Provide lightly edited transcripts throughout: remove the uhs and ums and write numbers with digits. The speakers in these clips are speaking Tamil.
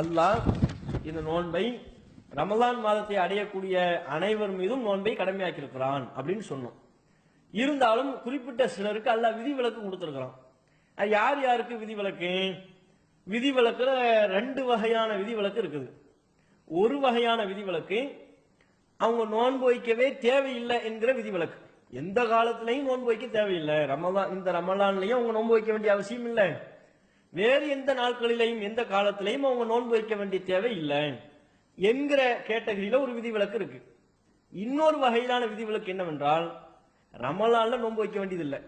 அல்லாஹ் இந்த நோன்பை ரமலான் மாதத்தை அடையக்கூடிய அனைவர் மீதும் நோன்பை கடமையாக்கி இருக்கிறான் அப்படின்னு சொன்னோம். இருந்தாலும் குறிப்பிட்ட சிலருக்கு அல்லாஹ் விதிவிலக்கு கொடுத்திருக்கிறான். அது யார் யாருக்கு விதிவிலக்கு? விதிவிலக்குல ரெண்டு வகையான விதிவிலக்கு இருக்குது. ஒரு வகையான விதிவிலக்கு அவங்க நோன்பு வைக்கவே தேவையில்லை என்கிற விதிவிலக்கு. எந்த காலத்திலையும் நோன்பு வைக்க தேவையில்லை, இந்த ரமலான்லயும் அவங்க நோன்பு வைக்க வேண்டிய அவசியம் இல்லை, வேறு எந்த நாட்களிலையும் எந்த காலத்திலையும் அவங்க நோன்பு வைக்க வேண்டிய தேவை இல்லை என்கிற கேட்டகரியில ஒரு விதிவிலக்கு இருக்கு. இன்னொரு வகையிலான விதிவிலக்கு என்னவென்றால், ரமலான்ல நோன்பு வைக்க வேண்டியதில்லை,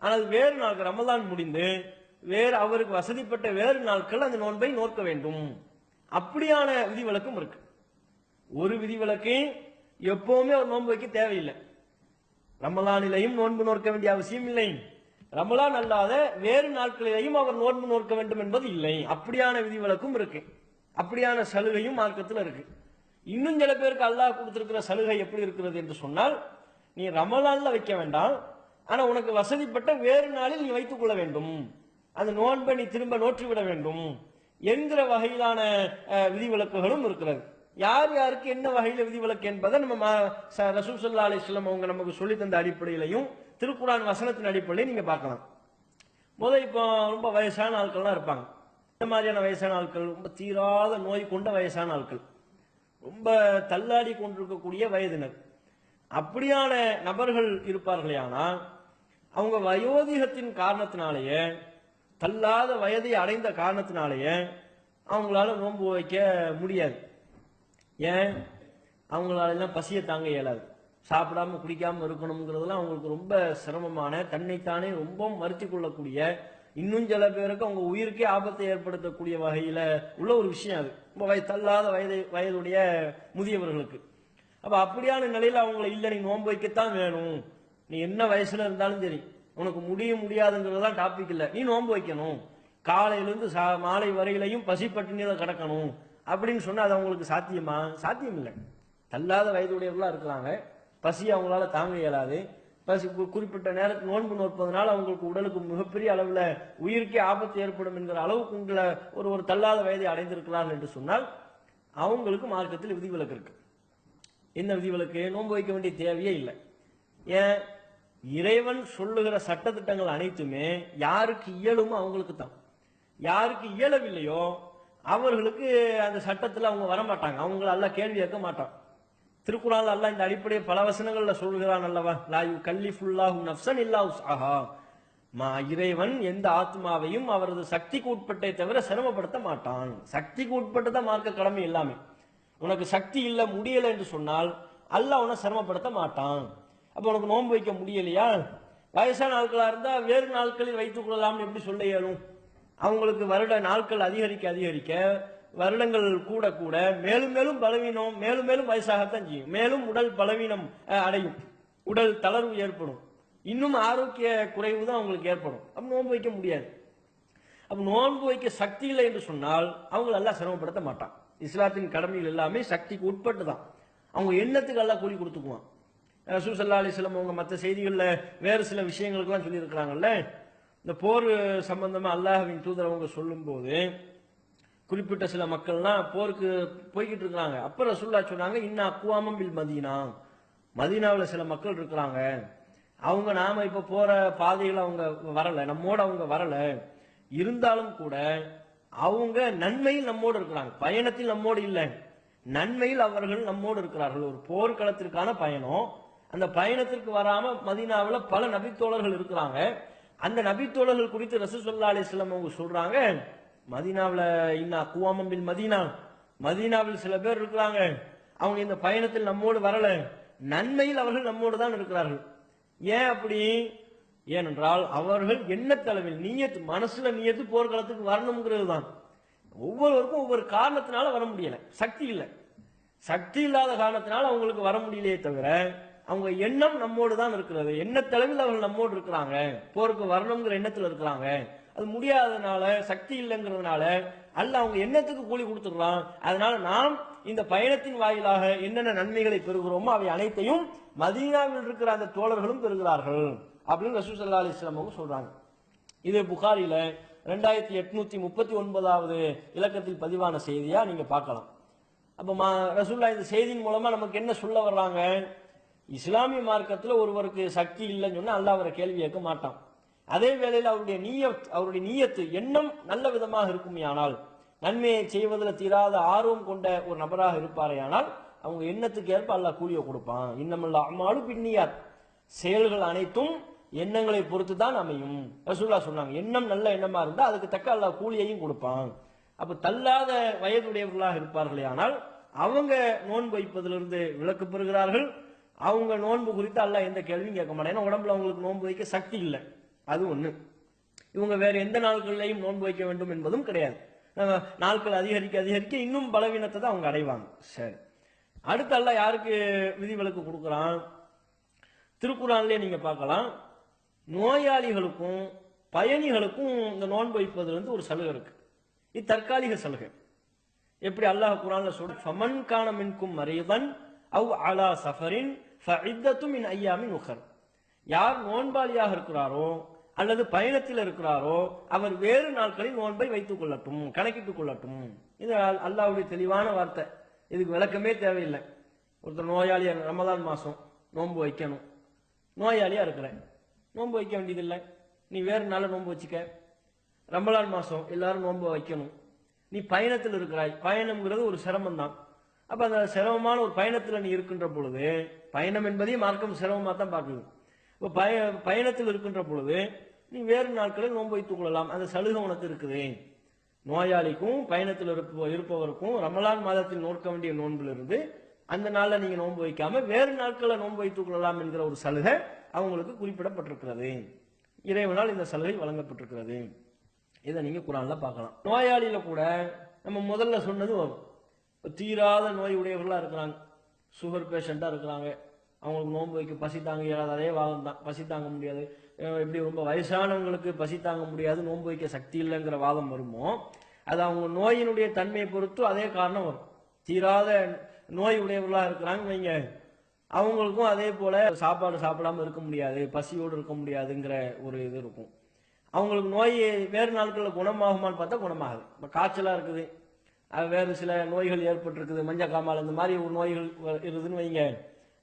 ஆனால் வேறு நாட்கள் ரமலான் முடிந்து வேறு அவருக்கு வசதிப்பட்ட வேறு நாட்கள் அந்த நோன்பை நோக்க வேண்டும், அப்படியான விதிவிலக்கும் இருக்கு. ஒரு விதிவிலக்கு எப்பவுமே அவர் நோன்பு வைக்க தேவையில்லை, ரமலானிலையும் நோன்பு நோக்க வேண்டிய அவசியம் இல்லை, ரமலான் அல்லாத வேறு நாட்களிலேயும் அவர் நோன்பு நோக்க வேண்டும் என்பது இல்லை, அப்படியான விதிவிலக்கும் இருக்கு. அப்படியான சலுகையும் மார்க்கத்தில் இருக்கு. இன்னும் சில பேருக்கு அல்லாஹ் கொடுத்திருக்கிற சலுகை எப்படி இருக்கிறது என்று சொன்னால், நீ ரமலான்ல வைக்க வேண்டாம், ஆனா உனக்கு வசதிப்பட்ட வேறு நாளில் நீ வைத்துக் கொள்ள வேண்டும், அந்த நோன்பை நீ திரும்ப நோற்றிவிட வேண்டும் என்கிற வகையிலான விதிவிலக்குகளும் இருக்கிறது. யார் யாருக்கு என்ன வகையில விதிவிலக்கு என்பதை நம்ம ரசூல் ஸல்லல்லாஹு அலைஹி வஸல்லம் அவங்க நமக்கு சொல்லி தந்த அடிப்படையிலையும் திருக்குர்ஆன் வசனத்தின் அடிப்படையில் நீங்க பார்க்கலாம். முதல் இப்போ ரொம்ப வயசான ஆட்கள்லாம் இருப்பாங்க. இந்த மாதிரியான வயசான ஆட்கள் ரொம்ப தீராத நோய் கொண்ட வயசான ஆட்கள், ரொம்ப தள்ளாடி கொண்டிருக்கக்கூடிய வயதினர், அப்படியான நபர்கள் இருப்பார்களே. ஆனால் அவங்க வயோதிகத்தின் காரணத்தினாலேயே, தள்ளாத வயதை அடைந்த காரணத்தினாலேயே அவங்களால நோன்பு வைக்க முடியாது. ஏன்? அவங்களாலாம் பசியை தாங்க இயலாது, சாப்பிடாம குடிக்காம இருக்கணுங்கிறதுலாம் அவங்களுக்கு ரொம்ப சிரமமான, தன்னைத்தானே ரொம்ப மறுத்து கொள்ளக்கூடிய, இன்னும் சில பேருக்கு அவங்க உயிருக்கே ஆபத்தை ஏற்படுத்தக்கூடிய வகையில உள்ள ஒரு விஷயம் அது, ரொம்ப தள்ளாத வயதுடைய முதியவர்களுக்கு. அப்ப அப்படியான நிலையில அவங்கள இல்ல நீ நோன்பு வைக்கத்தான் வேணும், நீ என்ன வயசுல இருந்தாலும் சரி, உனக்கு முடியாதுங்கிறதுதான் டாபிக் இல்லை, நீ நோன்பு வைக்கணும், காலையிலிருந்து மாலை வரையிலையும் பசி பட்டினியில கிடக்கணும் அப்படின்னு சொன்னா அது அவங்களுக்கு சாத்தியமா? சாத்தியம் இல்லை. தள்ளாத வயதுடையவர்களா இருக்கிறாங்க, பசி அவங்களால தாங்க இயலாது, பசி குறிப்பிட்ட நேரத்தில் நோன்பு நோற்பதனால அவங்களுக்கு உடலுக்கு மிகப்பெரிய அளவில் உயிருக்கே ஆபத்து ஏற்படும் என்கிற அளவுக்கு உங்களை ஒரு தள்ளாத வயதை அடைந்திருக்கிறார்கள் என்று சொன்னால் அவங்களுக்கு மார்க்கத்தில் விதிவிலக்கு இருக்கு. என்ன விதிவிலக்கு? நோன்பு வைக்க வேண்டிய தேவையே இல்லை. ஏன்? இறைவன் சொல்லுகிற சட்டத்திட்டங்கள் அனைத்துமே யாருக்கு இயலுமோ அவங்களுக்கு தான். யாருக்கு இயலவில்லையோ அவர்களுக்கு அந்த சட்டத்தில் அவங்க வரமாட்டாங்க, அவங்கள அல்லாஹ் கேள்வி கேட்க மாட்டான். திருக்குர்ஆன்ல அல்லாஹ் இந்த அடிப்படையை பல வசனங்கள்ல சொல்கிறான் அல்லவா, லா யுகல்லிஃபுல்லாஹு நஃப்ஸன் இல்லா உஸ்அஹா, இறைவன் எந்த ஆத்மாவையும் அவரது சக்திக்கு உட்பட்டே தவிர சிரமப்படுத்த மாட்டான். சக்திக்கு உட்பட்டதான் மார்க்க கடமை எல்லாமே. உனக்கு சக்தி இல்லை, முடியலை என்று சொன்னால் அல்லாஹ் உன்னை சிரமப்படுத்த மாட்டான். அப்ப உனக்கு நோன்பு வைக்க முடியலையா, வயசான நாட்களா இருந்தா வேறு நாட்களில் வைத்துக் கொள்ளலாம்னு எப்படி சொல்ல இயலும்? அவங்களுக்கு வருட நாட்கள் அதிகரிக்க அதிகரிக்க, வருடங்கள் கூட கூட மேலும் மேலும் பலவீனம், மேலும் மேலும் வயசாகத்தான் செய்யும், மேலும் உடல் பலவீனம் அடையும், உடல் தளர்வு ஏற்படும், இன்னும் ஆரோக்கிய குறைவு தான் அவங்களுக்கு ஏற்படும். அப்ப நோன்பு வைக்க முடியாது. அப்ப நோன்பு வைக்க சக்தி இல்லை என்று சொன்னால் அவங்க எல்லாம் சிரமப்படுத்த மாட்டான். இஸ்லாத்தின் கடமைகள் எல்லாமே சக்திக்கு உட்பட்டு தான். அவங்க எண்ணத்துக்கு எல்லாம் கூலி கொடுத்துக்குவான். ரசூல் ஸல்லல்லாஹு அலைஹி வஸல்லம் அவங்க மற்ற செய்திகள்ல வேறு சில விஷயங்களுக்கெல்லாம் சொல்லி இருக்கிறாங்கல்ல, இந்த போர் சம்பந்தமா அல்லாஹ்வின் தூதர் அவங்க சொல்லும் போது குறிப்பிட்ட சில மக்கள்லாம் போருக்கு போய்கிட்டு இருக்கிறாங்க. அப்ப ரசூலுல்லாஹ் சொன்னாங்க, இன்ன அக்வாமம் பில் மதீனா, மதீனாவில் சில மக்கள் இருக்கிறாங்க, அவங்க நாம இப்ப போற பாதைகள் அவங்க வரல, நம்மோட அவங்க வரல, இருந்தாலும் கூட அவங்க நன்மையில் நம்மோடு இருக்கிறாங்க, பயணத்தில் நம்மோடு இல்லை, நன்மையில் அவர்கள் நம்மோடு இருக்கிறார்கள். ஒரு போர்க்களத்திற்கான பயணம், அந்த பயணத்திற்கு வராம மதீனாவில் பல நபித்தோழர்கள் இருக்கிறாங்க. அந்த நபித்தோழர்கள் குறித்து ரசூல் ஸல்லல்லாஹு அலைஹி வஸல்லம் அவங்க சொல்றாங்க, மதீனாவில் இன்ன அக்வாமம் பில் மதீனா, மதீனாவில் சில பேர் இருக்கிறாங்க, அவங்க இந்த பயணத்தில் நம்மோடு வரல, நன்மையில் அவர்கள் நம்மோடு தான் இருக்கிறார்கள். ஏன் அப்படி? ஏனென்றால் அவர்கள் எண்ணத்தளவில் நீயத்து, மனசுல நீயத்து போர்க்களத்துக்கு வரணுங்கிறது தான். ஒவ்வொருவருக்கும் ஒவ்வொரு காரணத்தினால வர முடியல, சக்தி இல்லை, சக்தி இல்லாத காரணத்தினால அவங்களுக்கு வர முடியலையே தவிர அவங்க எண்ணம் நம்மோடு தான் இருக்கிறது, எண்ணத்தளவில் அவர்கள் நம்மோடு இருக்கிறாங்க, போருக்கு வரணுங்கிற எண்ணத்தில் இருக்கிறாங்க. அது முடியாததுனால, சக்தி இல்லைங்கிறதுனால அல்லாஹ் அவங்க எண்ணத்துக்கு கூலி கொடுத்துடுறான். அதனால நாம் இந்த பயணத்தின் வாயிலாக என்னென்ன நன்மைகளை பெறுகிறோமோ அவை அனைத்தையும் மதீனாவில் இருக்கிற அந்த தோழர்களும் பெறுகிறார்கள் அப்படின்னு ரசூல் ஸல்லல்லாஹு அலைஹி வஸல்லம் அவங்க சொல்றாங்க. இது புகாரில 2839வது இலக்கத்தில் பதிவான செய்தியா நீங்க பார்க்கலாம். அப்ப ரசூலுல்லாஹ் இந்த செய்தியின் மூலமா நமக்கு என்ன சொல்ல வர்றாங்க? இஸ்லாமிய மார்க்கத்தில் ஒருவருக்கு சக்தி இல்லைன்னு சொன்னா அல்லாஹ் அவரை கேள்வி கேட்க மாட்டான். அதே வேளையில் அவருடைய நீயத்து எண்ணம் நல்ல விதமாக இருக்குமே ஆனால், நன்மையை செய்வதில் தீராத ஆர்வம் கொண்ட ஒரு நபராக இருப்பாரேயானால் அவங்க எண்ணத்துக்கு ஏற்ப அல்லாஹ் கூலியை கொடுப்பான். இன்னமல்லா அம்மாலும் பின்னியார், செயல்கள் அனைத்தும் எண்ணங்களை பொறுத்து தான் அமையும். ரசூலுல்லாஹ் சொன்னாங்க, எண்ணம் நல்ல எண்ணமா இருந்தா அதுக்கு தக்க அல்லாஹ் கூலியையும் கொடுப்பான். அப்ப தள்ளாத வயதுடையவர்களாக இருப்பார்களே ஆனால் அவங்க நோன்பு வைப்பதிலிருந்து விலக்கு பெறுகிறார்கள். அவங்க நோன்பு குறித்து அல்லாஹ் எந்த கேள்வியும் கேட்க மாட்டாங்க. ஏன்னா உடம்புல அவங்களுக்கு நோன்பு வைக்க சக்தி இல்லை, அது ஒண்ணு. இவங்க வேற எந்த நாட்களிலையும் நோன்பு வைக்க வேண்டும் என்பதும் கிடையாது. நாட்கள் அதிகரிக்க அதிகரிக்க இன்னும் பலவீனத்தை தான் அவங்க அடைவாங்க. சரி, அடுத்து அல்லாஹ் யாருக்கு விதிவிலக்கு கொடுக்குறான்? திருக்குறான்லயே நீங்க பார்க்கலாம், நோயாளிகளுக்கும் பயணிகளுக்கும் இந்த நோன்பு வைப்பதிலிருந்து ஒரு சலுகை இருக்கு. இது தற்காலிக சலுகை. எப்படி அல்லாஹ் குர்ஆன்ல சொல்ற, ஃபமன் கான மின்கும் மரீதன் அவ் அலா சஃபரின் ஃபஇத்தத்தும் மின் அய்யாமின் உகர். யார் நோன்பாளியாக இருக்கிறாரோ அல்லது பயணத்தில் இருக்கிறாரோ அவர் வேறு நாட்களில் நோன்பை வைத்துக் கொள்ளட்டும், கணக்கிட்டுக் கொள்ளட்டும். இது அல்லாஹ்வுடைய தெளிவான வார்த்தை. இதுக்கு விளக்கமே தேவையில்லை. ஒருத்தர் நோயாளியா ரமலான் மாசம் நோன்பு வைக்கணும், நோயாளியா இருக்கிறேன், நோன்பு வைக்க வேண்டியதில்லை, நீ வேறு நாள நோன்பு வச்சுக்க. ரமலான் மாசம் எல்லாரும் நோன்பு வைக்கணும். நீ பயணத்தில் இருக்கிறாய், பயணம்ங்கிறது ஒரு சிரமம் தான். அப்ப அந்த சிரமமான ஒரு பயணத்தில் நீ இருக்கின்ற பொழுது, பயணம் என்பதையும் மார்க்கம் சிரமமா தான் பார்க்குது. இப்போ பயணத்தில் இருக்கின்ற பொழுது நீ வேறு நாட்களில் நோன்பு வைத்துக் கொள்ளலாம், அந்த சலுகை உனக்கு இருக்குது. நோயாளிக்கும் பயணத்தில் இருப்பவருக்கும் ரமலான் மாதத்தில் நோக்க வேண்டிய நோன்பிலிருந்து அந்த நாள்ல நீங்க நோன்பு வைக்காம வேறு நாட்களில் நோன்பு வைத்துக் கொள்ளலாம் என்கிற ஒரு சலுகை அவங்களுக்கு குறிப்பிடப்பட்டிருக்கிறது. இறைவனால் இந்த சலுகை வழங்கப்பட்டிருக்கிறது. இதை நீங்க குர்ஆன்ல பார்க்கலாம். நோயாளியில கூட நம்ம முதல்ல சொன்னது வரும். தீராத நோய் உடையவர்களா இருக்கிறாங்க, சுகர் பேஷண்டா இருக்கிறாங்க, அவங்களுக்கு நோன்பு வைக்க பசி தாங்க இயலாத அதே வாதம் தான். பசி தாங்க முடியாது, எப்படி ரொம்ப வயசானவங்களுக்கு பசி தாங்க முடியாது, நோன்பு வைக்க சக்தி இல்லைங்கிற வாதம் வருமோ, அது அவங்க நோயினுடைய தன்மையை பொறுத்து அதே காரணம் வரும். தீராத நோய் உடையவர்களா இருக்கிறாங்க வைங்க, அவங்களுக்கும் அதே போல சாப்பாடு சாப்பிடாம இருக்க முடியாது, பசியோடு இருக்க முடியாதுங்கிற ஒரு இது இருக்கும். அவங்களுக்கு நோய் வேறு நாட்களில் குணமாகுமான்னு பார்த்தா குணமாகுது. இப்போ காய்ச்சலா இருக்குது, வேறு சில நோய்கள் ஏற்பட்டிருக்குது, மஞ்சள் காமால் இந்த மாதிரி ஒரு நோய்கள் இருக்குதுன்னு வைங்க,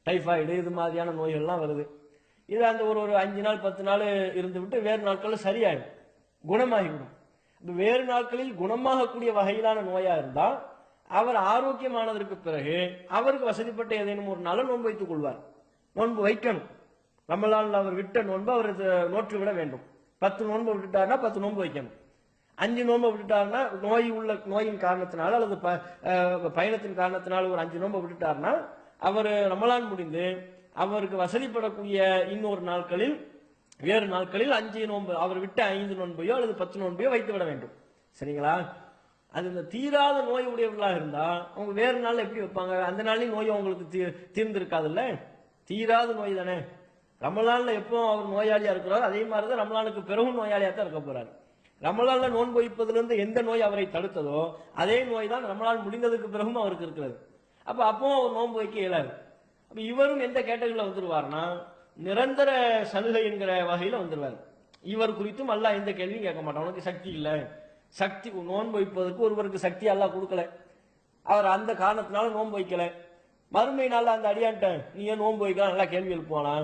டைஃபாய்டு இது மாதிரியான நோய்கள்லாம் வருது. இது அந்த ஒரு 5 நாள் 10 நாள் இருந்து விட்டு வேறு நாட்களில் சரியாயிடும், குணமாகிவிடும். இப்போ வேறு நாட்களில் குணமாகக்கூடிய வகையிலான நோயா இருந்தால் அவர் ஆரோக்கியமானதற்கு பிறகு அவருக்கு வசதிப்பட்ட ஏதேனும் ஒரு நாளை நோன்பு வைத்துக் கொள்வார். நோன்பு வைக்கணும். ரமலான்ல அவர் விட்ட நோன்பு அவர் நோற்று விட வேண்டும். 10 நோன்பு விட்டுட்டாருன்னா 10 நோன்பு வைக்கணும். 5 நோன்பு விட்டுட்டாருன்னா நோயின் காரணத்தினால அல்லது பயணத்தின் காரணத்தினால ஒரு 5 நோன்பு விட்டுட்டாருன்னா அவர் ரமலான் முடிந்து அவருக்கு வசதிப்படக்கூடிய இன்னொரு நாட்களில் வேறு நாட்களில் 5 நோன்பு, அவர் விட்ட 5 நோன்பையோ அல்லது 10 நோன்பையோ வைத்து விட வேண்டும். சரிங்களா? அது இந்த தீராத நோய் உடையவர்களாக இருந்தா அவங்க வேறு நாள் எப்படி வைப்பாங்க? அந்த நாளையும் நோய் அவங்களுக்கு தீர்ந்திருக்காதுல்ல, தீராத நோய் தானே. ரமலான்ல எப்போ அவர் நோயாளியா இருக்கிறாரோ அதே மாதிரிதான் ரமலானுக்கு பிறகும் நோயாளியா தான் இருக்க போறாரு. ரமலான்ல நோன்பு வைப்பதிலிருந்து எந்த நோய் அவரை தடுத்ததோ அதே நோய் தான் ரமலான் முடிந்ததுக்கு பிறகும் அவருக்கு இருக்கிறது. அப்போ அவர் நோன்பு வைக்க இயலாது. அப்ப இவரும் எந்த கேட்டகரியில் வந்துருவார்னா நிரந்தர சலுகை என்கிற வகையில வந்துருவார். இவர் குறித்தும் அல்லாஹ் எந்த கேள்வியும் கேட்க மாட்டான். உனக்கு சக்தி இல்லை, சக்தி நோன்பு வைப்பதற்கு ஒருவருக்கு சக்தி அல்லாஹ் கொடுக்கல, அவர் அந்த காரணத்தினால நோன்பு வைக்கல. மறுமை நாள் அந்த அடியான்ட்ட நீ ஏன் நோன்பு வைக்கலாம் நல்லா கேள்வி எழுப்புவானா?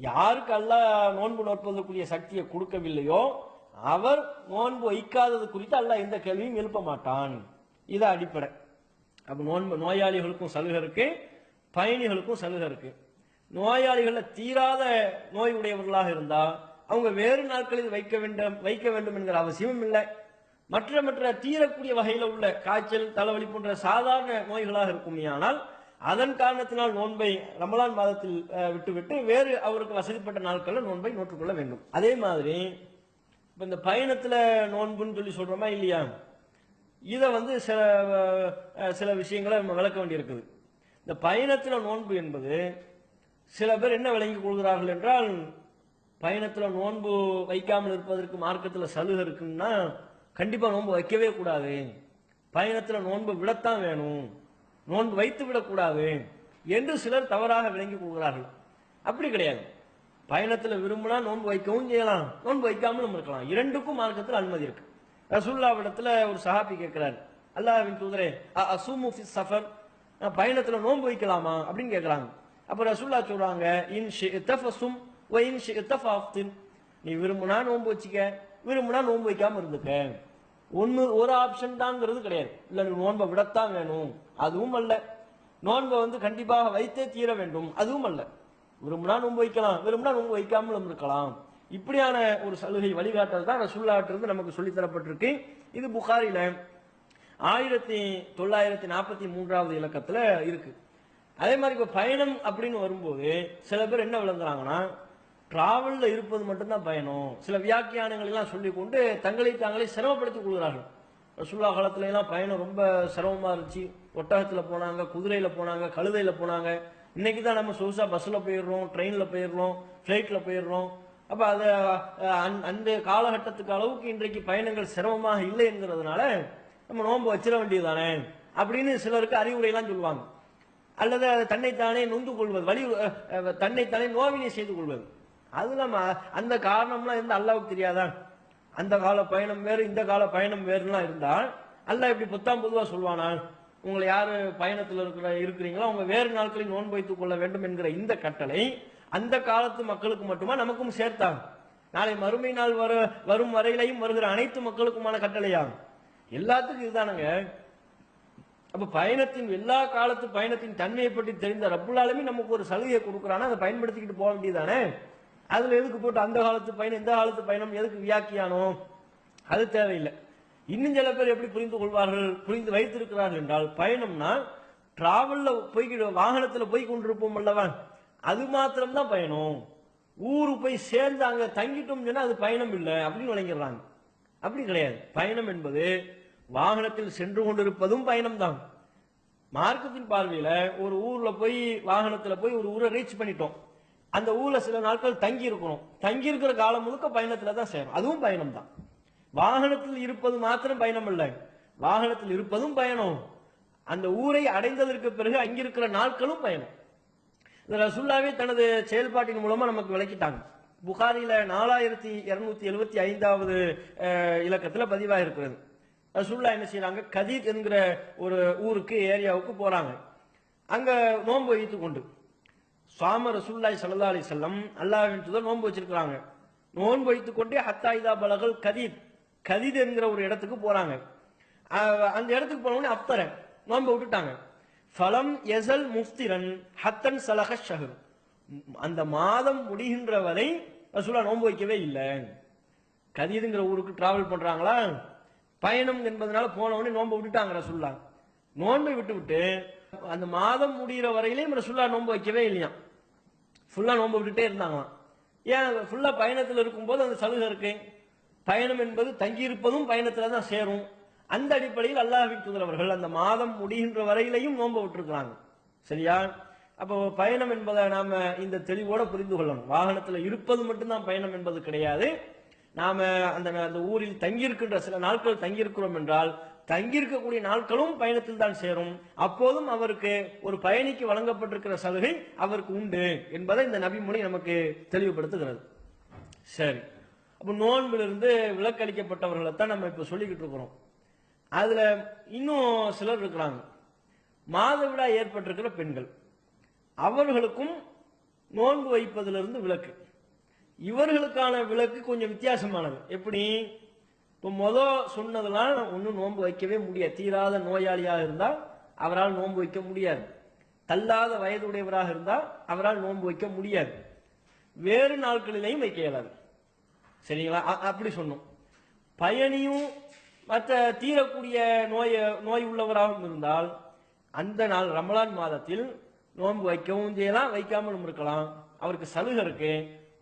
யாருக்கு அல்லாஹ் நோன்பு நோற்பதற்குரிய சக்தியை கொடுக்கவில்லையோ அவர் நோன்பு வைக்காதது குறித்து அல்லாஹ் எந்த கேள்வியும் எழுப்ப மாட்டான். இது அடிப்படை. அப்ப நோயாளிகளுக்கும் சலுகை இருக்கு, பயணிகளுக்கும் சலுகை இருக்கு. நோயாளிகள் தீராத நோய் உடையவர்களாக இருந்தா அவங்க வேறு நாட்களில் வைக்க வேண்டும் என்கிற அவசியமும் இல்லை. மற்ற தீரக்கூடிய வகையில் உள்ள காய்ச்சல் தலைவலி போன்ற சாதாரண நோய்களாக இருக்குமே ஆனால் அதன் காரணத்தினால் நோன்பை ரமலான் மாதத்தில் விட்டுவிட்டு வேறு அவருக்கு வசதிப்பட்ட நாட்களில் நோன்பை நோற்றுக்கொள்ள வேண்டும். அதே மாதிரி இப்ப இந்த பயணத்துல நோன்புன்னு சொல்லி சொல்றோமா இல்லையா, இதை சில விஷயங்களை நம்ம விளக்க வேண்டியிருக்குது. இந்த பயணத்துல நோன்பு என்பது சில பேர் என்ன விளங்கிக் கொள்கிறார்கள் என்றால், பயணத்துல நோன்பு வைக்காமல் இருப்பதற்கு மார்க்கத்தில் சலுகை இருக்குன்னா கண்டிப்பா நோன்பு வைக்கவே கூடாது, பயணத்துல நோன்பு விடத்தான் வேணும், நோன்பு வைத்து விடக்கூடாது என்று சிலர் தவறாக விளங்கிக் கொள்கிறார்கள். அப்படி கிடையாது. பயணத்துல விரும்பினா நோன்பு வைக்கவும் செய்யலாம், நோன்பு வைக்காமலும் இருக்கலாம். இரண்டுக்கும் மார்க்கத்தில் அனுமதி இருக்கு. ரசூலுல்லாஹ்விடத்துல ஒரு சஹாபி கேட்கிறார், அல்லாஹ்வின் தூதரே அஸூமு ஃபி ஸஃபர், நான் பயணத்துல நோன்பு வைக்கலாமா அப்படின்னு கேட்கறாங்க. அப்ப ரசூலுல்லாஹ் சொல்றாங்க, இன் ஷி'த ஃபஸும் வ இன் ஷி'த ஃபஅஃப்திர், நீ விரும்பினா நோன்பு வச்சுக்க, விரும்பினா நோன்பு வைக்காம இருந்துக்க. ஒரு ஆப்ஷன் தான்ங்கிறது கிடையாது. இல்ல நீ நோன்பை விடத்தான் வேணும் அதுவும் அல்ல, நோன்பை கண்டிப்பாக வைத்தே தீர வேண்டும் அதுவும் அல்ல. விரும்பினா நோன்பு வைக்கலாம், விரும்பினா நோன்பு வைக்காமல் இருக்கலாம். இப்படியான ஒரு சலுகை வழிகாட்டல் தான் ரசூலுல்லாஹ்விலிருந்து நமக்கு சொல்லி தரப்பட்டிருக்கு. இது புகாரில 1943 இலக்கத்துல இருக்கு. அதே மாதிரி இப்ப பயணம் அப்படின்னு வரும்போது சில பேர் என்ன விளங்குறாங்கன்னா, டிராவல்ல இருப்பது மட்டும்தான் பயணம், சில வியாக்கியானங்கள் எல்லாம் சொல்லிக் கொண்டு தங்களை தாங்களே சிரமப்படுத்திக் கொள்கிறார்கள். ரசூலுல்லாஹ் காலத்துல எல்லாம் பயணம் ரொம்ப சிரமமா இருந்துச்சு. ஒட்டகத்துல போனாங்க, குதிரையில போனாங்க, கழுதையில போனாங்க. இன்னைக்கு தான் நம்ம சொகுசா பஸ்ல போயிடுறோம், ட்ரெயின்ல போயிடுறோம், ஃபிளைட்ல போயிடுறோம். அப்ப அத அந்த காலகட்டத்துக்கு அளவுக்கு இன்றைக்கு பயணங்கள் சிரமமாக இல்லை என்கிறதுனால நம்ம நோன்பு வச்சிட வேண்டியதுதானே அப்படின்னு சிலருக்கு அறிவுரை எல்லாம் சொல்லுவாங்க. அல்லது தன்னைத்தானே நொந்து கொள்வது, தன்னைத்தானே நோவினை செய்து கொள்வது, அது நம்ம அந்த காரணம்லாம் இருந்து அல்லாஹ்வுக்கு தெரியாதா? அந்த கால பயணம் வேறு இந்த கால பயணம் வேறுலாம் இருந்தால் அல்லாஹ் இப்படி பொத்தாம் பொதுவா சொல்வானா? உங்களை யாரு பயணத்தில் இருக்கிறீங்களோ அவங்க வேறு நாட்களில் நோன்பு வைத்துக் கொள்ள வேண்டும் என்கிற இந்த கட்டளை அந்த காலத்து மக்களுக்கு மட்டுமா நமக்கும் சேர்த்தாங்க? நாளை மறுமை நாள் வரும் வரையிலையும் வருகிற அனைத்து மக்களுக்குமான கட்டளையாகும். எல்லாத்துக்கும் இதுதானுங்க. அப்ப பயணத்தின் எல்லா காலத்து பயணத்தின் தன்மையை பற்றி தெரிந்த ரப்புல் ஆலமீன் நமக்கு ஒரு சலுகையை கொடுக்குறானா, அதை பயன்படுத்திக்கிட்டு போக வேண்டியதானே. அதுல எதுக்கு போட்டு அந்த காலத்து பயணம் இந்த காலத்து பயணம் எதுக்கு வியாக்கியானம்? அது தேவையில்லை. இன்னும் சில பேர் எப்படி புரிந்து கொள்வார்கள், புரிந்து வைத்திருக்கிறார்கள் என்றால், பயணம்னா டிராவல்ல வாகனத்துல போய் கொண்டிருப்போம் அல்லவா, அது மாத்திரம்தான் பயணம். ஊரு போய் சேர்ந்து அங்க தங்கிட்டோம் சொன்னா அது பயணம் இல்லை அப்படின்னு விளங்கிடுறாங்க. அப்படி கிடையாது. பயணம் என்பது வாகனத்தில் சென்று கொண்டிருப்பதும் பயணம் தான். மார்க்கத்தின் பார்வையில ஒரு ஊர்ல போய் வாகனத்துல போய் ஒரு ஊரை ரீச் பண்ணிட்டோம், அந்த ஊர்ல சில நாட்கள் தங்கி இருக்கணும், தங்கி இருக்கிற காலம் முழுக்க பயணத்துல தான் சேரும், அதுவும் பயணம் தான். வாகனத்தில் இருப்பது மாத்திரம் பயணம் இல்லை, வாகனத்தில் இருப்பதும் பயணம், அந்த ஊரை அடைந்ததற்கு பிறகு அங்கிருக்கிற நாட்களும் பயணம். ரசூலுல்லாஹ்வே தனது செயல்பாட்டின் மூலமா நமக்கு விளக்கிட்டாங்க. புகாரில 4275 இலக்கத்துல பதிவாக இருக்கிறது. ரசூலுல்லாஹ் என்ன செய்யறாங்க, கதீத் என்கிற ஒரு ஊருக்கு ஏரியாவுக்கு போறாங்க. அங்க நோன்பு வைத்துக் கொண்டு சுவாம ரசூலுல்லாஹி ஸல்லல்லாஹு அலைஹி வஸல்லம் அல்லாஹ்வின் தூதர் நோன்பு வச்சிருக்கிறாங்க. நோன்பு வைத்துக் கொண்டே ஹத்தா இதா பலகல் கதீத், கதீத் என்கிற ஒரு இடத்துக்கு போறாங்க. அந்த இடத்துக்கு போனோடனே அப்தர நோன்பு விட்டுட்டாங்க. ஃபலம் யஸல் முஃப்திரன் ஹத்தன் சலஹ ஷஹர், அந்த மாதம் முடிகின்ற வரை ரசூலுல்லாஹ் நோன்பு வைக்கவே இல்லை. கதீதுங்கிற ஊருக்கு டிராவல் பண்றாங்களா, பயணம் என்பதனால போனவொடனே நோன்பு விட்டுட்டாங்க ரசூலுல்லாஹ். நோன்பை விட்டு அந்த மாதம் முடிகிற வரையிலையும் ரசூலுல்லாஹ் நோன்பு வைக்கவே இல்லையா, ஃபுல்லா நோன்பு விட்டுட்டே இருந்தாங்களாம். ஏன்? ஃபுல்லா பயணத்தில் இருக்கும்போது அந்த சலுகை இருக்கு. பயணம் என்பது தங்கியிருப்பதும் பயணத்துல தான் சேரும். அந்த அடிப்படையில் அல்லாஹ்வின் தூதர் அவர்கள் அந்த மாதம் முடிகின்ற வரையிலையும் நோன்பு விட்டுருக்கிறாங்க. சரியா? அப்போ பயணம் என்பதை நாம இந்த தெளிவோட புரிந்து கொள்ளணும். வாகனத்துல இருப்பது மட்டும்தான் பயணம் என்பது கிடையாது. நாம அந்த ஊரில் தங்கியிருக்கின்ற சில நாட்கள் தங்கியிருக்கிறோம் என்றால் தங்கியிருக்கக்கூடிய நாட்களும் பயணத்தில் தான் சேரும். அப்போதும் அவருக்கு ஒரு பயணிக்கு வழங்கப்பட்டிருக்கிற சலுகை அவருக்கு உண்டு என்பதை இந்த நபிமொழி நமக்கு தெளிவுபடுத்துகிறது. சரி, அப்ப நோன்பிலிருந்து விலக்களிக்கப்பட்டவர்களை தான் நம்ம இப்ப சொல்லிக்கிட்டு இருக்கிறோம். அதுல இன்னும் சிலர் இருக்கிறாங்க, மாதவிடாய் ஏற்பட்டிருக்கிற பெண்கள், அவர்களுக்கும் நோன்பு வைப்பதிலிருந்து விலக்கு. இவர்களுக்கான விலக்கு கொஞ்சம் வித்தியாசமானது. எப்படி? இப்போ சொன்னதெல்லாம் ஒன்றும் நோன்பு வைக்கவே முடியாது. தீராத நோயாளியாக இருந்தால் அவரால் நோன்பு வைக்க முடியாது, தள்ளாத வயதுடையவராக இருந்தால் அவரால் நோன்பு வைக்க முடியாது, வேறு நாட்களிலையும் வைக்க இயலாது. சரிங்களா? அப்படி சொன்னோம். பயணியும் மற்ற தீரக்கூடிய நோய் உள்ளவராகவும் இருந்தால் அந்த நாள் ரமலான் மாதத்தில் நோன்பு வைக்கவும் செய்யலாம், வைக்காமலும் இருக்கலாம். அவருக்கு சலுகை இருக்கு.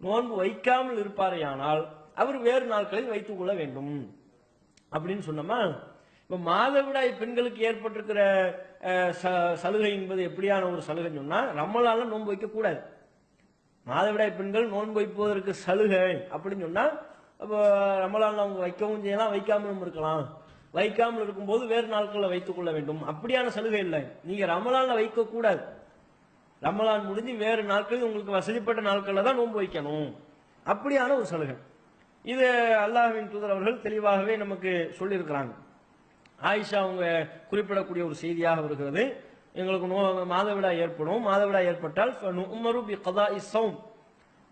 நோன்பு வைக்காமல் இருப்பாரையானால் அவர் வேறு நாட்களில் வைத்துக் கொள்ள வேண்டும் அப்படின்னு சொன்னோமா. இப்ப மாதவிடாய் பெண்களுக்கு ஏற்பட்டிருக்கிற சலுகை என்பது எப்படியான ஒரு சலுகை சொன்னா, ரமலான்ல நோன்பு வைக்க கூடாது. மாதவிடாய் பெண்கள் நோன்பு வைப்பதற்கு சலுகை அப்படின்னு சொன்னா, அப்போ ரமலான்ல அவங்க வைக்கவும் செய்யலாம், வைக்காமலும் இருக்கலாம். வைக்காமல் இருக்கும்போது வேறு நாட்களில் வைத்துக் கொள்ள வேண்டும், அப்படியான சலுகை இல்லை. நீங்க ரமலான்ல வைக்க கூடாது. ரமலான் முடிஞ்சு வேறு நாட்கள் உங்களுக்கு வசதிப்பட்ட நாட்களில் தான் நோன்பு வைக்கணும், அப்படியான ஒரு சலுகை. இது அல்லாஹ்வின் தூதர் அவர்கள் தெளிவாகவே நமக்கு சொல்லியிருக்கிறாங்க. ஆயிஷா அவங்க குறிப்பிடக்கூடிய ஒரு செய்தியாக வருகிறது, எங்களுக்கு மாதவிடாய் ஏற்படும், மாதவிடாய் ஏற்பட்டால் உமரு பி கதாஇ ஸௌம்,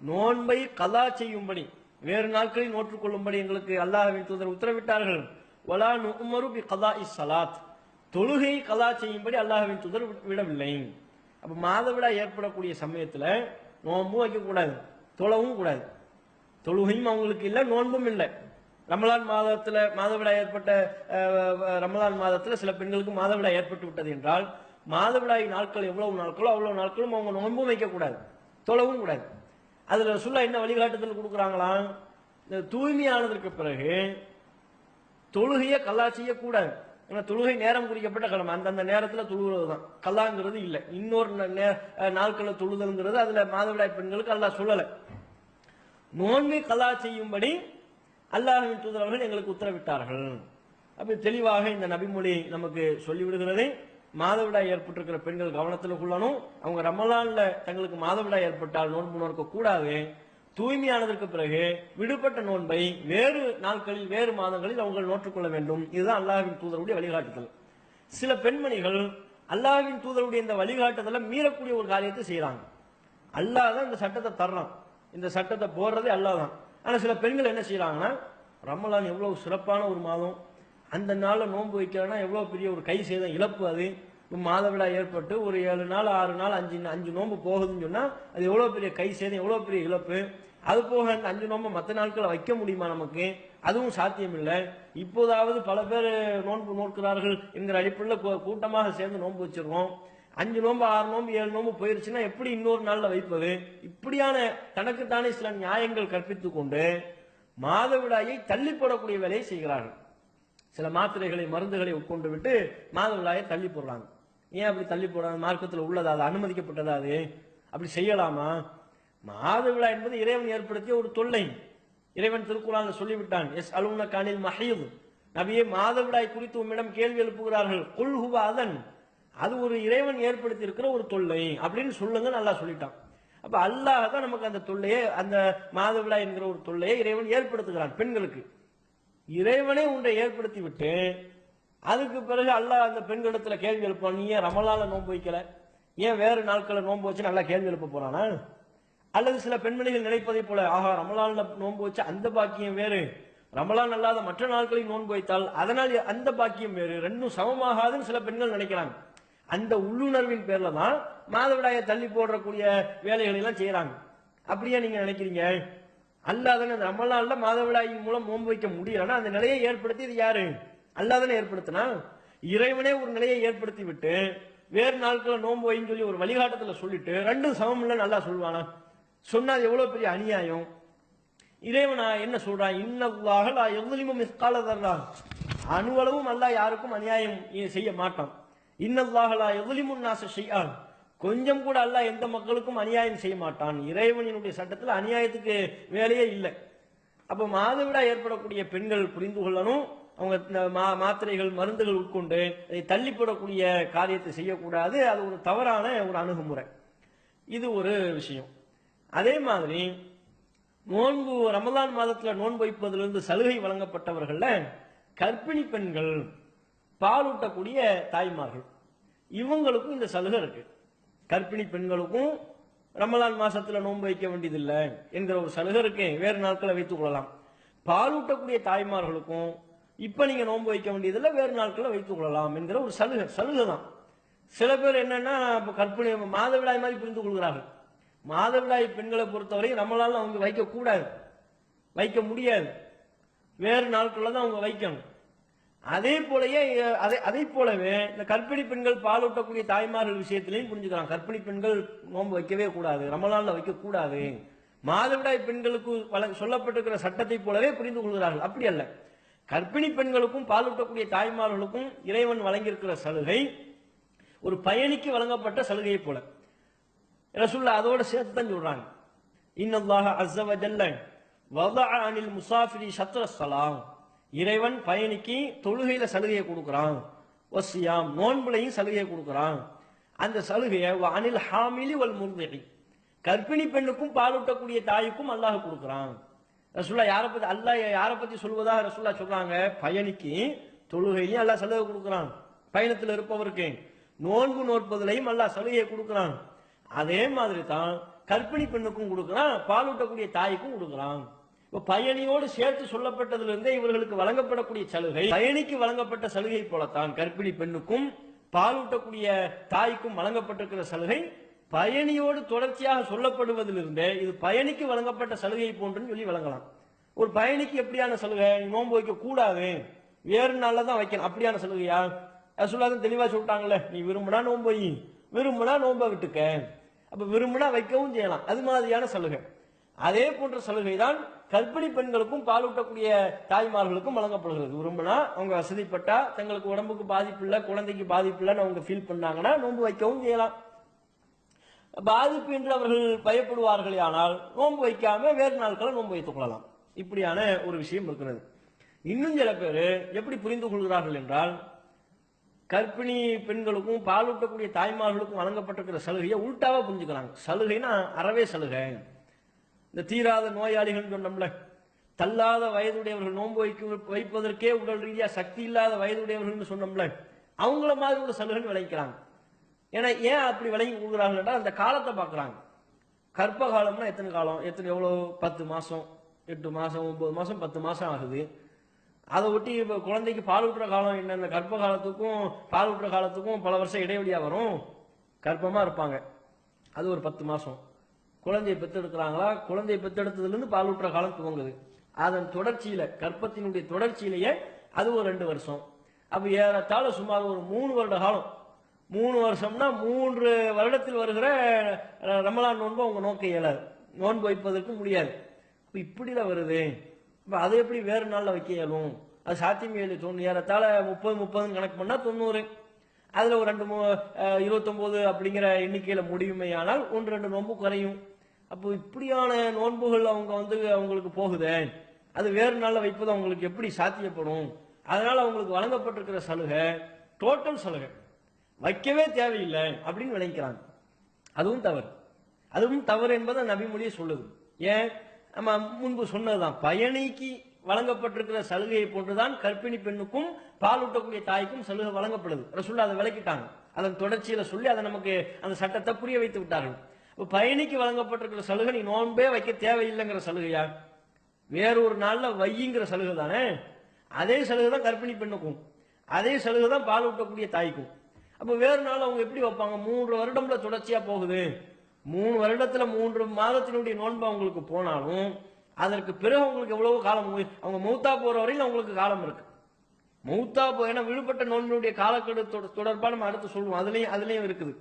நோன்பை கதா செய்யும்படி வேறு நாட்களில் நோற்றுக்கொள்ளும்படி எங்களுக்கு அல்லாஹ்வின் தூதர் உத்தரவிட்டார்கள். வலா உமரு பி கதாஇ ஸலாத், தொழுகை கதா செய்யும்படி அல்லாஹ்வின் தூதர் விடவில்லை. அப்ப மாதவிடாய் ஏற்படக்கூடிய சமயத்துல நோன்பும் வைக்கக்கூடாது, தொழவும் கூடாது. தொழுகையும் அவங்களுக்கு இல்லை, நோன்பும் இல்லை. ரமலான் மாதத்துல மாதவிடாய் ஏற்பட்ட ரமலான் மாதத்துல சில பெண்களுக்கு மாதவிடாய் ஏற்பட்டு விட்டது என்றால் மாதவிடாய் நாட்கள் எவ்வளவு நாட்களோ அவ்வளவு நாட்களும் அவங்க நோன்பும் வைக்கக்கூடாது, தொழவும் கூடாது. அதுல ரசூலுல்லாஹ் என்ன வழிகாட்டுதல் கொடுக்குறாங்களாம், இந்த தூய்மையானதற்கு பிறகு தொழுகையை கல்லா செய்யக்கூடாது. ஏன்னா தொழுகை நேரம் குறிக்கப்பட்ட கிழமை, அந்தந்த நேரத்தில் தொழுகிறது தான், கல்லாங்கிறது இல்லை. இன்னொரு நாட்களில் தொழுதல்ங்கிறது அதுல மாதவிடாய் பெண்களுக்கு அல்லாஹ் சொல்லலை. நோன்பை கல்லா செய்யும்படி அல்லாஹ்வின் தூதர் அவர்கள் எங்களுக்கு உத்தரவிட்டார்கள். அப்படி தெளிவாக இந்த நபிமொழி நமக்கு சொல்லிவிடுகிறது. மாதவிடாய் ஏற்பட்டிருக்கிற பெண்கள் கவனத்தில் கொள்ளணும். அவங்க ரமலான்ல தங்களுக்கு மாதவிடாய் ஏற்பட்டால் நோன்பு நோக்க கூடாது. தூய்மையானதற்கு பிறகு விடுபட்ட நோன்பை வேறு நாட்களில் வேறு மாதங்களில் அவங்க நோற்றுக்கொள்ள வேண்டும். இதுதான் அல்லாஹ்வின் தூதருடைய வழிகாட்டுதல். சில பெண்மணிகள் அல்லாஹ்வின் தூதருடைய இந்த வழிகாட்டுதலை மீறக்கூடிய ஒரு காரியத்தை செய்யறாங்க. அல்லாஹ் தான் இந்த சட்டத்தை தர்றான், இந்த சட்டத்தை போடுறதே அல்லாஹ் தான். ஆனா சில பெண்கள் என்ன செய்யறாங்கன்னா, ரமலான் எவ்வளவு சிறப்பான ஒரு மாதம், அந்த நாளில் நோன்பு வைக்கிறேன்னா எவ்வளவு பெரிய ஒரு கை சேதம் இழப்பு. அது மாதவிடாய் ஏற்பட்டு ஒரு 7 நாள் 6 நாள் 5 நோன்பு போகுதுன்னு சொன்னா அது எவ்வளவு பெரிய கை சேதம், எவ்வளவு பெரிய இழப்பு. அது போக அந்த 5 நோன்பு மற்ற நாட்களை வைக்க முடியுமா நமக்கு? அதுவும் சாத்தியம் இல்லை. இப்போதாவது பல பேர் நோன்பு நோக்கிறார்கள் என்கிற அடிப்படையில் கூட்டமாக சேர்ந்து நோன்பு வச்சிருக்கோம். 5 நோன்பு 6 நோன்பு 7 நோன்பு போயிருச்சுன்னா எப்படி இன்னொரு நாள்ல வைப்பது? இப்படியான தனக்குத்தானே சில நியாயங்கள் கற்பித்துக் கொண்டு மாதவிடாயை தள்ளி போடக்கூடிய வேலையை செய்கிறார்கள். சில மாத்திரைகளை மருந்துகளை உட்கொண்டு விட்டு மாதவிடாயை தள்ளி போடுறாங்க. ஏன் அப்படி தள்ளி போடுறாங்க? மார்க்கத்தில் உள்ளதா? அது அனுமதிக்கப்பட்டதா? அது அப்படி செய்யலாமா? மாதவிடா என்பது இறைவன் ஏற்படுத்திய ஒரு தொல்லை. இறைவன் திருக்குறான்ல சொல்லிவிட்டான், எஸ் அலுன கானில் மஹீத், நபியே மாதவிடாய் குறித்து உம்மிடம் கேள்வி எழுப்புகிறார்கள், குல் ஹுவ அதன், அது ஒரு இறைவன் ஏற்படுத்தி இருக்கிற ஒரு தொல்லை அப்படின்னு சொல்லுங்க, நல்லா சொல்லிட்டான். அப்ப அல்லாஹ் தான் நமக்கு அந்த தொல்லையை, அந்த மாதவிடாய் என்கிற ஒரு தொல்லையை இறைவன் ஏற்படுத்துகிறான் பெண்களுக்கு. இறைவனே ஒன்றை ஏற்படுத்தி விட்டு அதுக்கு பிறகு அல்லாஹ் அந்த பெண்களிடத்துல கேள்வி எழுப்பான், நீ ஏன் ரமலான்ல நோன்பு வைக்கல, ஏன் வேறு நாட்களை நோன்பு வச்சு நல்லா கேள்வி எழுப்ப போறானா? அல்லது சில பெண்மணிகள் நினைப்பதை போல, ஆஹா ரமலான்ல நோன்பு வச்சு அந்த பாக்கியம் வேறு, ரமலான் அல்லாத மற்ற நாட்களில் நோன்பு வைத்தால் அதனால் அந்த பாக்கியம் வேறு, ரெண்டும் சமமாகாதுன்னு சில பெண்கள் நினைக்கிறாங்க. அந்த உள்ளுணர்வின் பேர்ல தான் மாதவிடாயை தள்ளி போடக்கூடிய வேலைகளை எல்லாம் செய்யறாங்க. அப்படியே நீங்க நினைக்கிறீங்க? அல்லாதன ரமலான்ல மாதவிடாய் மூலம் நோன்பு வைக்க முடியலன்னா அந்த நிலையை ஏற்படுத்தியது யாரு? அல்லாதானே ஏற்படுத்தினா. இறைவனே ஒரு நிலையை ஏற்படுத்தி விட்டு வேறு நாட்களை நோன்பு வைன்னு சொல்லி ஒரு வழிகாட்டத்துல சொல்லிட்டு ரெண்டும் சமம் இல்லை நல்லா சொல்லுவானா? சொன்னா எவ்வளவு பெரிய அநியாயம். இறைவனா என்ன சொல்றான், இன்னல்லாஹ லா யظ்லிமு மிஸ்கால தர்ரா, அணுவளவும் அல்லாஹ் யாருக்கும் அநியாயம் செய்ய மாட்டான். இன்னல்லாஹ லா யظ்லிமு நாஸ ஷைஆன், கொஞ்சம் கூட அல்லாஹ் எந்த மக்களுக்கும் அநியாயம் செய்ய மாட்டான். இறைவனினுடைய சட்டத்தில் அநியாயத்துக்கு வேலையே இல்லை. அப்ப மாதவிடாய் ஏற்படக்கூடிய பெண்கள் புரிந்து கொள்ளணும், அவங்க மாத்திரைகள் மருந்துகள் உட்கொண்டு அதை தள்ளிப்படக்கூடிய காரியத்தை செய்யக்கூடாது. அது ஒரு தவறான ஒரு அணுகுமுறை. இது ஒரு விஷயம். அதே மாதிரி நோன்பு ரமலான் மாதத்துல நோன்பு வைப்பதிலிருந்து சலுகை வழங்கப்பட்டவர்கள்ல கர்ப்பிணி பெண்கள், பாலூட்டக்கூடிய தாய்மார்கள், இவங்களுக்கும் இந்த சலுகை இருக்கு. கர்ப்பிணி பெண்களுக்கும் ரமலான் மாசத்துல நோன்பு வைக்க வேண்டியதில்லை என்கிற ஒரு சலுகை இருக்கு, வேறு நாட்களை வைத்துக் கொள்ளலாம். பாலூட்டக்கூடிய தாய்மார்களுக்கும் இப்ப நீங்க நோன்பு வைக்க வேண்டியதில்லை, வேறு நாட்களை வைத்துக் கொள்ளலாம் என்கிற ஒரு சலுகை தான். சில பேர் என்னன்னா கர்ப்பிணி மாதவிடாய் மாதிரி புரிந்து கொள்கிறார்கள். மாதவிடாய் பெண்களை பொறுத்தவரை ரமலான்ல அவங்க வைக்க கூடாது, வைக்க முடியாது, வேறு நாட்கள்ல தான் அவங்க வைக்கணும். அதே போலவே இந்த கர்ப்பிணி பெண்கள் பாலூட்டக்கூடிய தாய்மார்கள் விஷயத்திலையும் புரிஞ்சுக்கலாம். கர்ப்பிணி பெண்கள் நோன்பு வைக்கவே கூடாது, ரமலான்ல வைக்க கூடாது, மாதவிடாய் பெண்களுக்கு சொல்லப்பட்டிருக்கிற சட்டத்தை போலவே புரிந்து கொள்கிறார்கள். அப்படி அல்ல. கர்ப்பிணி பெண்களுக்கும் பாலூட்டக்கூடிய தாய்மார்களுக்கும் இறைவன் வழங்கியிருக்கிற சலுகை ஒரு பயணிக்கு வழங்கப்பட்ட சலுகையை போல ரசூலுல்லாஹ் அதோட சேர்த்து தான் சொல்றாங்க. இன்னல்லாஹ அஸ்ஸ வ ஜல்ல வதஅ அனில் முஸாஃபிரி ஷத்ர ஸலாம், இறைவன் பயணிக்கு தொழுகையில சலுகையை கொடுக்கிறான், வஸ்ஸியாம் நோன்புலையும் சலுகையை கொடுக்கிறான். அந்த சலுகையை அனில் ஹாமிலி வல் முர்திஇ, கர்ப்பிணி பெண்ணுக்கும் பாலூட்டக்கூடிய தாய்க்கும் அல்லாஹ் கொடுக்குறான். ரசூல்லா யாரை பத்தி சொல்வதாக ரசூல்லா சொல்றாங்க? பயணிக்கு தொழுகையிலையும் அல்லாஹ் சலுகை கொடுக்குறான், பயணத்தில் இருப்பவருக்கு நோன்பு நோற்பதிலையும் அல்லாஹ் சலுகையை கொடுக்குறான். அதே மாதிரி தான் கர்ப்பிணி பெண்ணுக்கும் கொடுக்குறான், பாலூட்டக்கூடிய தாய்க்கும் கொடுக்குறான். இப்ப பயணியோடு சேர்த்து சொல்லப்பட்டதிலிருந்தே இவர்களுக்கு வழங்கப்படக்கூடிய சலுகை பயணிக்கு வழங்கப்பட்ட சலுகை போலத்தான் கர்ப்பிணி பெண்ணுக்கும் பாலூட்டக்கூடிய தாய்க்கும் வழங்கப்பட்டிருக்கிற சலுகை பயணியோடு தொடர்ச்சியாக சொல்லப்படுவதிலிருந்தே இது பயணிக்கு வழங்கப்பட்ட சலுகை போன்றுன்னு சொல்லி வழங்கலாம். ஒரு பயணிக்கு எப்படியான சலுகை? நோன்பு வைக்க கூடாது, வேறு நாள்ல தான் வைக்கணும், அப்படியான சலுகையா? ரசூலுல்லாஹ் தெளிவா சொல்லிட்டாங்கல்ல, நீ விரும்பினா நோன்பு வை, விரும்பினா நோன்பை விட்டுக்க. அப்ப விரும்பினா வைக்கவும் செய்யலாம், அது மாதிரியான சலுகை. அதே போன்ற சலுகை தான் கர்ப்பிணி பெண்களுக்கும் பாலூட்டக்கூடிய தாய்மார்களுக்கும் வழங்கப்படுகிறது. விரும்பினா அவங்க வசதிப்பட்டா, தங்களுக்கு உடம்புக்கு பாதிப்பு இல்லை, குழந்தைக்கு பாதிப்பு இல்லைன்னு அவங்க ஃபீல் பண்ணாங்கன்னா நோன்பு வைக்கவும் செய்யலாம். பாதிப்பு என்று அவர்கள் பயப்படுவார்களே ஆனால் நோன்பு வைக்காம வேறு நாட்களை நோன்பு வைத்துக் கொள்ளலாம். இப்படியான ஒரு விஷயம் இருக்கிறது. இன்னும் சில பேர் எப்படி புரிந்து கொள்கிறார்கள் என்றால், கர்ப்பிணி பெண்களுக்கும் பாலூட்டக்கூடிய தாய்மார்களுக்கும் வழங்கப்பட்டிருக்கிற சலுகையை உள்டாவா புரிஞ்சுக்கிறாங்க. சலுகைனா அறவே சலுகை. இந்த தீராத நோயாளிகள் சொன்னோம்ல, தள்ளாத வயதுடையவர்கள், நோன்பு வைப்பதற்கே உடல் ரீதியா சக்தி இல்லாத வயதுடையவர்கள் சொன்னோம்ல, அவங்கள மாதிரி ஒரு சலுகைன்னு விளைக்கிறாங்க. ஏன்னா ஏன் அப்படி விளங்கி கொடுக்குறாங்கன்னா அந்த காலத்தை பார்க்குறாங்க. கர்ப்ப காலம்னா எத்தனை காலம், எவ்வளோ, 10 மாசம், 8 மாசம், 9 மாசம், 10 மாசம் ஆகுது. அதை ஒட்டி இப்போ குழந்தைக்கு பாலூட்டுற காலம் என்ன? இந்த கர்ப்ப காலத்துக்கும் பாலூட்டுற காலத்துக்கும் பல வருஷம் இடைவெளியா வரும். கர்ப்பமா இருப்பாங்க, அது ஒரு 10 மாசம். குழந்தையை பெற்றெடுக்கிறாங்களா, குழந்தையை பெற்றெடுத்ததுலேருந்து பாலூட்டுற காலம் துவங்குது. அதன் தொடர்ச்சியில, கர்ப்பத்தினுடைய தொடர்ச்சியிலேயே அது ஒரு 2 வருஷம். அப்ப ஏறத்தாழ சுமார் ஒரு 3 வருட காலம். 3 வருஷம்னா 3 வருடத்தில் வருகிற ரமலான் நோன்பு அவங்க நோக்க இயலாது, நோன்பு வைப்பதற்கு முடியாது. இப்ப இப்படிதான் வருது. இப்ப அதை எப்படி வேறு நாள்ல வைக்க இயலும்? அது சாத்தியமே இல்லை. ஏறத்தாழ 30 கணக்கு பண்ணா 90, அதுல ஒரு 29 அப்படிங்கிற எண்ணிக்கையில முடியுமே, ஆனால் 1-2 நோன்பு குறையும். அப்போ இப்படியான நோன்புகள் அவங்க அவங்களுக்கு போகுது, அது வேறு நாள்ல வைப்பது அவங்களுக்கு எப்படி சாத்தியப்படும்? அதனால அவங்களுக்கு வழங்கப்பட்டிருக்கிற சலுகை டோட்டல் சலுகை, வைக்கவே தேவையில்லை அப்படின்னு விளங்கிக்கிறாங்க. அதுவும் தவறு என்பதை நபிமொழியே சொல்லுது. ஏன்? நம்ம முன்பு சொன்னதுதான், பயணிக்கு வழங்கப்பட்டிருக்கிற சலுகையை போன்றுதான் கர்ப்பிணி பெண்ணுக்கும் பாலூட்டக்கூடிய தாய்க்கும் சலுகை வழங்கப்படுது. ரசூலுல்லாஹ் அதை விளக்கிட்டாங்க. அதன் தொடர்ச்சியில சொல்லி அதை நமக்கு அந்த சட்டத்தை புரிய வைத்து விட்டார்கள். பயணிக்கு வழங்கப்பட்டிருக்கிற சலுகை நீ நோன்பே வைக்க தேவையில்லைங்கிற சலுகையா? வேறொரு நாள்ல வையுங்கிற சலுகை தானே. அதே சலுகை தான் கர்ப்பிணி பெண்ணுக்கும், அதே சலுகை தான் பாலூட்டக்கூடிய தாய்க்கும். அப்ப வேறு நாள் அவங்க எப்படி வைப்பாங்க? 3 வருடம்ல தொடர்ச்சியா போகுது. 3 வருடத்துல 3 மாதத்தினுடைய நோன்பு அவங்களுக்கு போனாலும் அதற்கு பிறகு அவங்களுக்கு எவ்வளவு காலம், அவங்க மௌத்தா போற வரையில் அவங்களுக்கு காலம் இருக்கு. மௌத்தா ஏன்னா விடுபட்ட நோன்பினுடைய காலக்கெடு தொடர்பாக நம்ம அடுத்து சொல்லுவோம், அதுலயும் இருக்குது.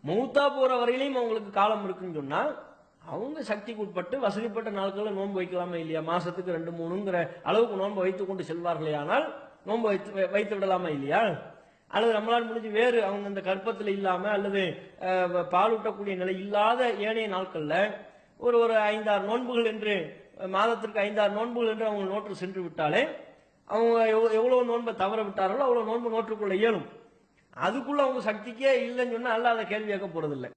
மௌத்தா போற வரையிலையும் அவங்களுக்கு காலம் இருக்குன்னு சொன்னா அவங்க சக்திக்கு உட்பட்டு வசதிப்பட்ட நாட்களில் நோன்பு வைக்கலாமே இல்லையா? மாசத்துக்கு 2-3ங்கிற அளவுக்கு நோன்பு வைத்துக் கொண்டு செல்வார்களே, ஆனால் நோன்பு வைத்து விடலாமா இல்லையா? அல்லது ரமலான் முடிஞ்சு வேறு அவங்க இந்த கர்ப்பத்தில் இல்லாம அல்லது பாலூட்டக்கூடிய நிலை இல்லாத ஏனைய நாட்கள்ல ஒரு 5-6 நோன்புகள் என்று, மாதத்திற்கு 5-6 நோன்புகள் என்று அவங்க நோட்டு சென்று விட்டாலே அவங்க எவ்வளவு நோன்பை தவற விட்டார்களோ அவ்வளவு நோன்பு நோற்றுக்கொள்ள இயலும். அதுக்குள்ள அவங்க சக்திக்கே இல்லைன்னு சொன்னா அல்ல அதை கேள்வி கேட்க போறதில்லை.